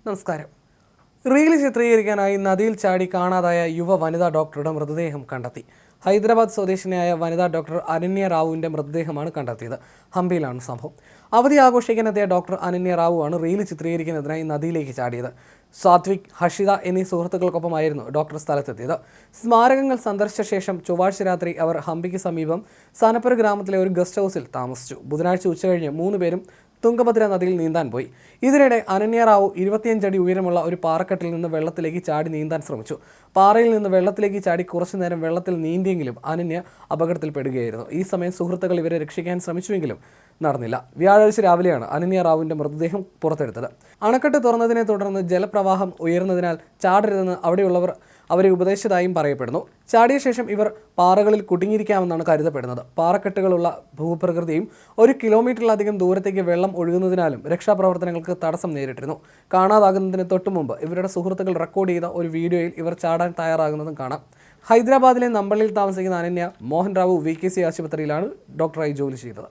നമസ്കാരം. റീൽ ചിത്രീകരിക്കാനായി നദിയിൽ ചാടി കാണാതായ വനിതാ ഡോക്ടറുടെ മൃതദേഹം കണ്ടെത്തി. ഹൈദരാബാദ് സ്വദേശിനിയായ വനിതാ ഡോക്ടർ അനന്യ റാവുവിൻ്റെ മൃതദേഹമാണ് കണ്ടെത്തിയത്. ഹംപിയിലാണ് സംഭവം. അവധി ആഘോഷിക്കാനെത്തിയ ഡോക്ടർ അനന്യ റാവുവാണ് റീൽ ചിത്രീകരിക്കുന്നതിനായി നദിയിലേക്ക് ചാടിയത്. സാത്വിക്, ഹഷിത എന്നീ സുഹൃത്തുക്കൾക്കൊപ്പമായിരുന്നു ഡോക്ടർ സ്ഥലത്തെത്തിയത്. സ്മാരകങ്ങൾ സന്ദർശിച്ച ശേഷം ചൊവ്വാഴ്ച രാത്രി അവർ ഹംപിക്ക് സമീപം സാനപ്പുര ഗ്രാമത്തിലെ ഒരു ഗസ്റ്റ് ഹൗസിൽ താമസിച്ചു. ബുധനാഴ്ച ഉച്ചകഴിഞ്ഞ് 3 പേരും തുംഗഭദ്ര നദിയിൽ നീന്താൻ പോയി. ഇതിനിടെ അനന്യ റാവു 25 അടി ഉയരമുള്ള ഒരു പാറക്കെട്ടിൽ നിന്ന് വെള്ളത്തിലേക്ക് ചാടി നീന്താൻ ശ്രമിച്ചു. പാറയിൽ നിന്ന് വെള്ളത്തിലേക്ക് ചാടി കുറച്ചു നേരം വെള്ളത്തിൽ നീന്തിയെങ്കിലും അനന്യ അപകടത്തിൽപ്പെടുകയായിരുന്നു. ഈ സമയം സുഹൃത്തുക്കൾ ഇവരെ രക്ഷിക്കാൻ ശ്രമിച്ചുവെങ്കിലും നടന്നില്ല. വ്യാഴാഴ്ച രാവിലെയാണ് അനന്യ റാവുവിൻ്റെ മൃതദേഹം പുറത്തെടുത്തത്. അണക്കെട്ട് തുറന്നതിനെ തുടർന്ന് ജലപ്രവാഹം ഉയർന്നതിനാൽ ചാടരുതെന്ന് അവിടെയുള്ളവർ അവരെ ഉപദേശിച്ചതായും പറയപ്പെടുന്നു. ചാടിയ ശേഷം ഇവർ പാറകളിൽ കുടുങ്ങിയിരിക്കാമെന്നാണ് കരുതപ്പെടുന്നത്. പാറക്കെട്ടുകളുള്ള ഭൂപ്രകൃതിയും 1 കിലോമീറ്ററിലധികം ദൂരത്തേക്ക് വെള്ളം ഒഴുകുന്നതിനാലും രക്ഷാപ്രവർത്തനങ്ങൾക്ക് തടസ്സം നേരിട്ടിരുന്നു. കാണാതാകുന്നതിന് തൊട്ടുമുമ്പ് ഇവരുടെ സുഹൃത്തുക്കൾ റെക്കോർഡ് ചെയ്ത ഒരു വീഡിയോയിൽ ഇവർ ചാടാൻ തയ്യാറാകുന്നതും കാണാം. ഹൈദരാബാദിലെ നമ്പള്ളിയിൽ താമസിക്കുന്ന അനന്യ മോഹൻ റാവു VKC ആശുപത്രിയിലാണ് ഡോക്ടറായി ജോലി ചെയ്തത്.